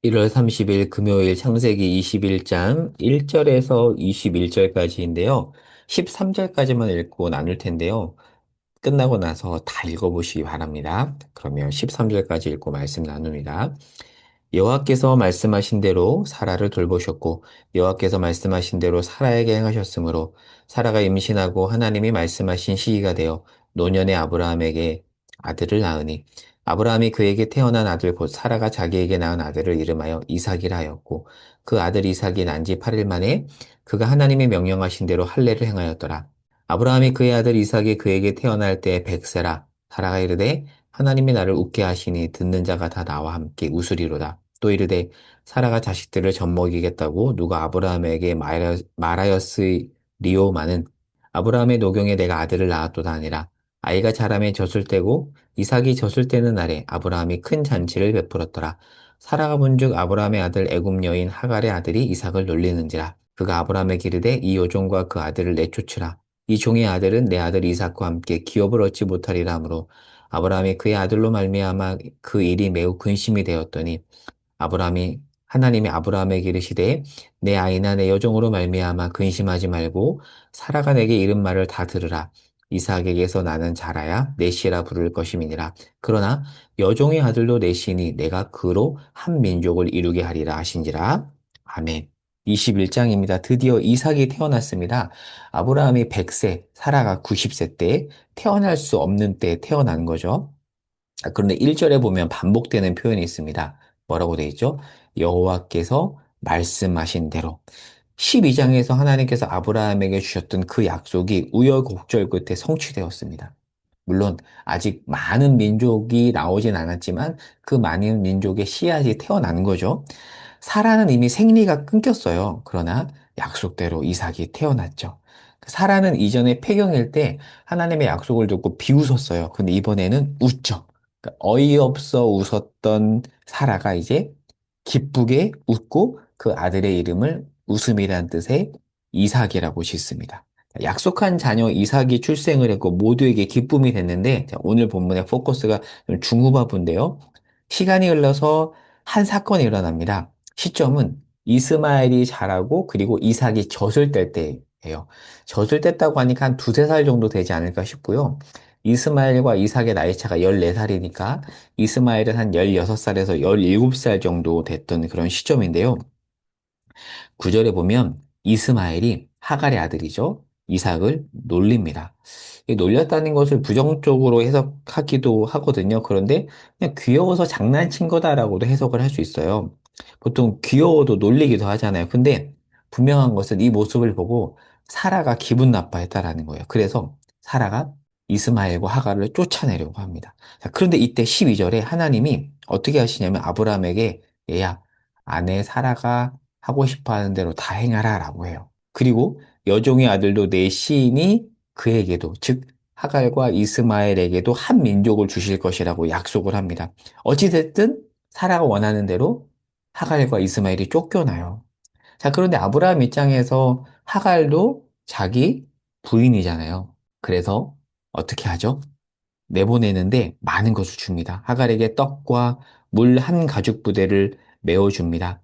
1월 30일 금요일 창세기 21장 1절에서 21절까지인데요. 13절까지만 읽고 나눌 텐데요. 끝나고 나서 다 읽어보시기 바랍니다. 그러면 13절까지 읽고 말씀 나눕니다. 여호와께서 말씀하신 대로 사라를 돌보셨고 여호와께서 말씀하신 대로 사라에게 행하셨으므로 사라가 임신하고 하나님이 말씀하신 시기가 되어 노년의 아브라함에게 아들을 낳으니 아브라함이 그에게 태어난 아들 곧 사라가 자기에게 낳은 아들을 이름하여 이삭이라 하였고 그 아들 이삭이 난 지 8일 만에 그가 하나님이 명령하신 대로 할례를 행하였더라. 아브라함이 그의 아들 이삭이 그에게 태어날 때 100세라 사라가 이르되 하나님이 나를 웃게 하시니 듣는 자가 다 나와 함께 웃으리로다. 또 이르되 사라가 자식들을 젖먹이겠다고 누가 아브라함에게 말하였으리오마는 아브라함의 노경에 내가 아들을 낳았도다 아니라 아이가 자라매 젖을 떼고 이삭이 젖을 떼는 날에 아브라함이 큰 잔치를 베풀었더라. 사라가 본즉 아브라함의 아들 애굽 여인 하갈의 아들이 이삭을 놀리는지라. 그가 아브라함에게 이르되 이 여종과 그 아들을 내쫓으라. 이 종의 아들은 내 아들 이삭과 함께 기업을 얻지 못하리라 하므로 아브라함이 그의 아들로 말미암아 그 일이 매우 근심이 되었더니 아브라함이 하나님이 아브라함에게 이르시되 내 아이나 내 여종으로 말미암아 근심하지 말고 사라가 내게 이른 말을 다 들으라. 이삭에게서 나는 자라야 넷이라 부를 것임이니라. 그러나 여종의 아들도 넷이니 내가 그로 한 민족을 이루게 하리라 하신지라. 아멘. 21장입니다. 드디어 이삭이 태어났습니다. 아브라함이 100세, 사라가 90세 때 태어날 수 없는 때 태어난 거죠. 그런데 1절에 보면 반복되는 표현이 있습니다. 뭐라고 되어 있죠? 여호와께서 말씀하신 대로. 12장에서 하나님께서 아브라함에게 주셨던 그 약속이 우여곡절 끝에 성취되었습니다. 물론 아직 많은 민족이 나오진 않았지만 그 많은 민족의 씨앗이 태어난 거죠. 사라는 이미 생리가 끊겼어요. 그러나 약속대로 이삭이 태어났죠. 사라는 이전에 폐경일 때 하나님의 약속을 듣고 비웃었어요. 근데 이번에는 웃죠. 그러니까 어이없어 웃었던 사라가 이제 기쁘게 웃고 그 아들의 이름을 웃음이란 뜻의 이삭이라고 짓습니다. 약속한 자녀 이삭이 출생을 했고 모두에게 기쁨이 됐는데 오늘 본문의 포커스가 좀 중후반부인데요. 시간이 흘러서 한 사건이 일어납니다. 시점은 이스마엘이 자라고 그리고 이삭이 젖을 뗄 때예요. 젖을 뗐다고 하니까 한 두세 살 정도 되지 않을까 싶고요. 이스마엘과 이삭의 나이 차가 14살이니까 이스마엘은 한 16살에서 17살 정도 됐던 그런 시점인데요. 9절에 보면 이스마엘이 하갈의 아들이죠. 이삭을 놀립니다. 이 놀렸다는 것을 부정적으로 해석하기도 하거든요. 그런데 그냥 귀여워서 장난친 거다라고도 해석을 할 수 있어요. 보통 귀여워도 놀리기도 하잖아요. 근데 분명한 것은 이 모습을 보고 사라가 기분 나빠했다라는 거예요. 그래서 사라가 이스마엘과 하갈을 쫓아내려고 합니다. 자, 그런데 이때 12절에 하나님이 어떻게 하시냐면 아브라함에게 얘야, 아내 사라가 하고 싶어 하는 대로 다 행하라 라고 해요. 그리고 여종의 아들도 내 시인이 그에게도, 즉, 하갈과 이스마엘에게도 한 민족을 주실 것이라고 약속을 합니다. 어찌됐든 사라가 원하는 대로 하갈과 이스마엘이 쫓겨나요. 자, 그런데 아브라함 입장에서 하갈도 자기 부인이잖아요. 그래서 어떻게 하죠? 내보내는데 많은 것을 줍니다. 하갈에게 떡과 물 한 가죽 부대를 메워줍니다.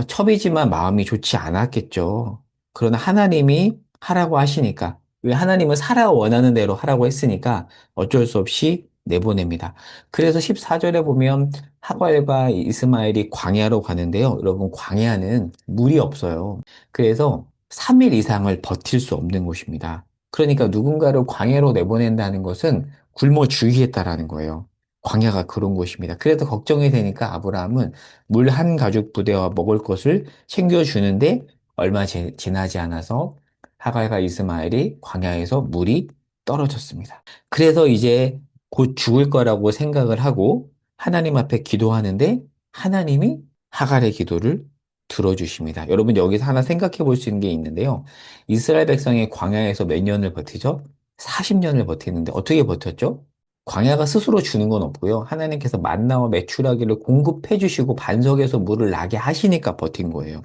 첩이지만 마음이 좋지 않았겠죠. 그러나 하나님이 하라고 하시니까, 왜 하나님은 사라 원하는 대로 하라고 했으니까 어쩔 수 없이 내보냅니다. 그래서 14절에 보면 하갈과 이스마엘이 광야로 가는데요. 여러분, 광야는 물이 없어요. 그래서 3일 이상을 버틸 수 없는 곳입니다. 그러니까 누군가를 광야로 내보낸다는 것은 굶어 죽이겠다라는 거예요. 광야가 그런 곳입니다. 그래서 걱정이 되니까 아브라함은 물 한 가죽 부대와 먹을 것을 챙겨주는데 얼마 지나지 않아서 하갈과 이스마엘이 광야에서 물이 떨어졌습니다. 그래서 이제 곧 죽을 거라고 생각을 하고 하나님 앞에 기도하는데 하나님이 하갈의 기도를 들어주십니다. 여러분 여기서 하나 생각해 볼 수 있는 게 있는데요. 이스라엘 백성이 광야에서 몇 년을 버티죠? 40년을 버티는데 어떻게 버텼죠? 광야가 스스로 주는 건 없고요. 하나님께서 만나와 메추라기를 공급해 주시고 반석에서 물을 나게 하시니까 버틴 거예요.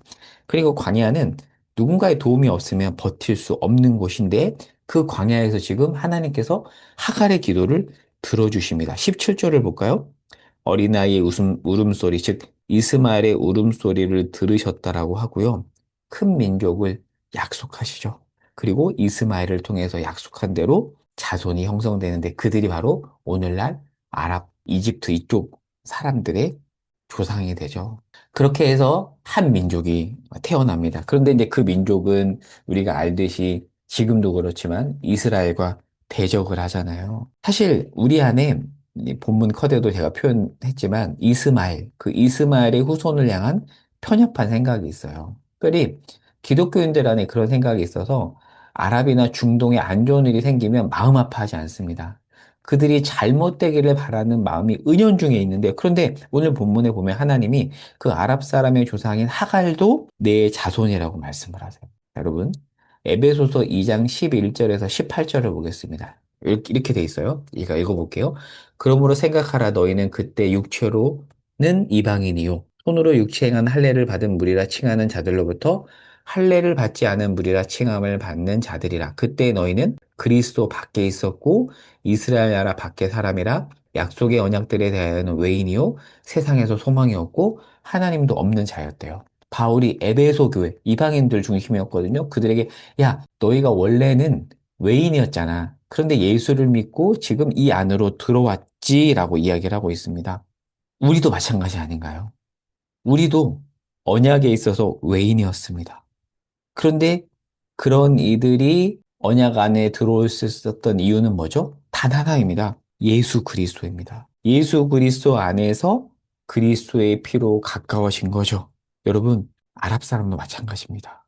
그리고 광야는 누군가의 도움이 없으면 버틸 수 없는 곳인데 그 광야에서 지금 하나님께서 하갈의 기도를 들어주십니다. 17절을 볼까요? 어린아이의 울음소리, 즉 이스마엘의 울음소리를 들으셨다라고 하고요. 큰 민족을 약속하시죠. 그리고 이스마엘을 통해서 약속한 대로 자손이 형성되는데 그들이 바로 오늘날 이집트 이쪽 사람들의 조상이 되죠. 그렇게 해서 한 민족이 태어납니다. 그런데 이제 그 민족은 우리가 알듯이 지금도 그렇지만 이스라엘과 대적을 하잖아요. 사실 우리 안에 이 본문 커대도 제가 표현했지만 그 이스마엘의 후손을 향한 편협한 생각이 있어요. 특별히 기독교인들 안에 그런 생각이 있어서 아랍이나 중동에 안 좋은 일이 생기면 마음 아파하지 않습니다. 그들이 잘못되기를 바라는 마음이 은연중에 있는데 그런데 오늘 본문에 보면 하나님이 그 아랍 사람의 조상인 하갈도 내 자손이라고 말씀을 하세요. 여러분, 에베소서 2장 11절에서 18절을 보겠습니다. 이렇게 돼 있어요. 제가 읽어볼게요. 그러므로 생각하라 너희는 그때 육체로는 이방인이요 손으로 육체행한 할례를 받은 무리라 칭하는 자들로부터 할례를 받지 않은 무리라 칭함을 받는 자들이라. 그때 너희는 그리스도 밖에 있었고 이스라엘 나라 밖의 사람이라 약속의 언약들에 대하여는 외인이요 세상에서 소망이 없고 하나님도 없는 자였대요. 바울이 에베소 교회 이방인들 중심이었거든요. 그들에게 야 너희가 원래는 외인이었잖아. 그런데 예수를 믿고 지금 이 안으로 들어왔지라고 이야기를 하고 있습니다. 우리도 마찬가지 아닌가요? 우리도 언약에 있어서 외인이었습니다. 그런데 그런 이들이 언약 안에 들어올 수 있었던 이유는 뭐죠? 단 하나입니다. 예수 그리스도입니다. 예수 그리스도 안에서 그리스도의 피로 가까워진 거죠. 여러분, 아랍 사람도 마찬가지입니다.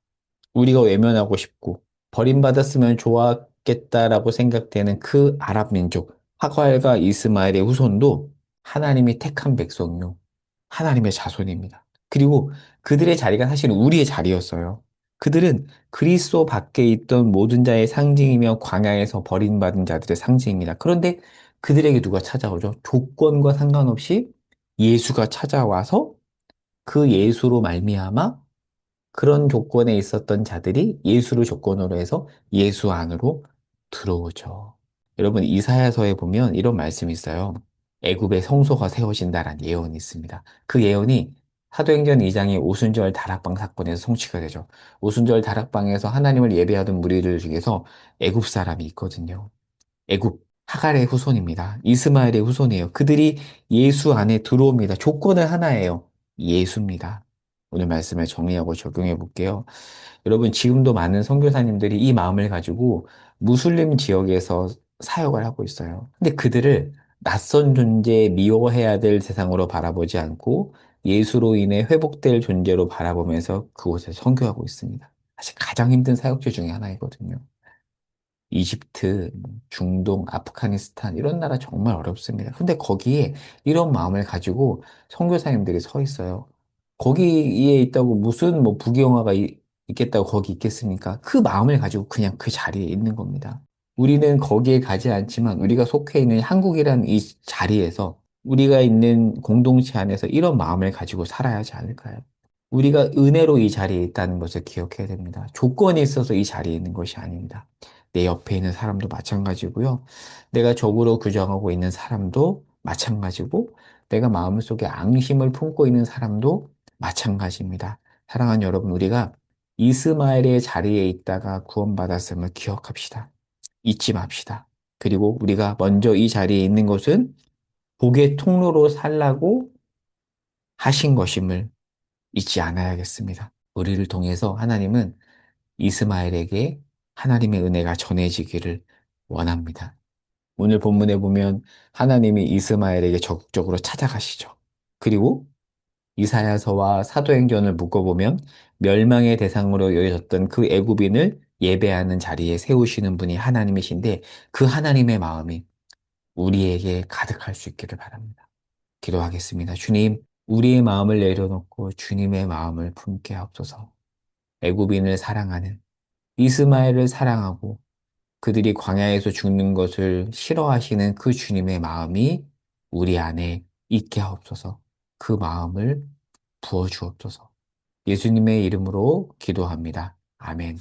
우리가 외면하고 싶고 버림받았으면 좋았겠다라고 생각되는 그 아랍 민족, 하갈과 이스마엘의 후손도 하나님이 택한 백성이요. 하나님의 자손입니다. 그리고 그들의 자리가 사실 우리의 자리였어요. 그들은 그리스도 밖에 있던 모든 자의 상징이며 광야에서 버림받은 자들의 상징입니다. 그런데 그들에게 누가 찾아오죠? 조건과 상관없이 예수가 찾아와서 그 예수로 말미암아 그런 조건에 있었던 자들이 예수를 조건으로 해서 예수 안으로 들어오죠. 여러분, 이사야서에 보면 이런 말씀이 있어요. 애굽의 성소가 세워진다라는 예언이 있습니다. 그 예언이 사도행전 2장의 오순절 다락방 사건에서 성취가 되죠. 오순절 다락방에서 하나님을 예배하던 무리들 중에서 애굽 사람이 있거든요. 애굽 하갈의 후손입니다. 이스마엘의 후손이에요. 그들이 예수 안에 들어옵니다. 조건은 하나예요. 예수입니다. 오늘 말씀을 정리하고 적용해 볼게요. 여러분, 지금도 많은 선교사님들이 이 마음을 가지고 무슬림 지역에서 사역을 하고 있어요. 근데 그들을 낯선 존재, 미워해야 될 세상으로 바라보지 않고 예수로 인해 회복될 존재로 바라보면서 그곳에 선교하고 있습니다. 사실 가장 힘든 사역지 중에 하나이거든요. 이집트, 중동, 아프가니스탄 이런 나라 정말 어렵습니다. 근데 거기에 이런 마음을 가지고 선교사님들이 서 있어요. 거기에 있다고 무슨 뭐 부귀영화가 있겠다고 거기 있겠습니까? 그 마음을 가지고 그냥 그 자리에 있는 겁니다. 우리는 거기에 가지 않지만 우리가 속해 있는 한국이라는 이 자리에서 우리가 있는 공동체 안에서 이런 마음을 가지고 살아야 하지 않을까요? 우리가 은혜로 이 자리에 있다는 것을 기억해야 됩니다. 조건이 있어서 이 자리에 있는 것이 아닙니다. 내 옆에 있는 사람도 마찬가지고요. 내가 적으로 규정하고 있는 사람도 마찬가지고, 내가 마음속에 앙심을 품고 있는 사람도 마찬가지입니다. 사랑하는 여러분, 우리가 이스마엘의 자리에 있다가 구원받았음을 기억합시다. 잊지 맙시다. 그리고 우리가 먼저 이 자리에 있는 것은 복의 통로로 살라고 하신 것임을 잊지 않아야겠습니다. 우리를 통해서 하나님은 이스마엘에게 하나님의 은혜가 전해지기를 원합니다. 오늘 본문에 보면 하나님이 이스마엘에게 적극적으로 찾아가시죠. 그리고 이사야서와 사도행전을 묶어보면 멸망의 대상으로 여겨졌던 그 애굽인을 예배하는 자리에 세우시는 분이 하나님이신데 그 하나님의 마음이 우리에게 가득할 수 있기를 바랍니다. 기도하겠습니다. 주님, 우리의 마음을 내려놓고 주님의 마음을 품게 하옵소서. 애굽인을 사랑하는 이스마엘을 사랑하고 그들이 광야에서 죽는 것을 싫어하시는 그 주님의 마음이 우리 안에 있게 하옵소서. 그 마음을 부어주옵소서. 예수님의 이름으로 기도합니다. 아멘.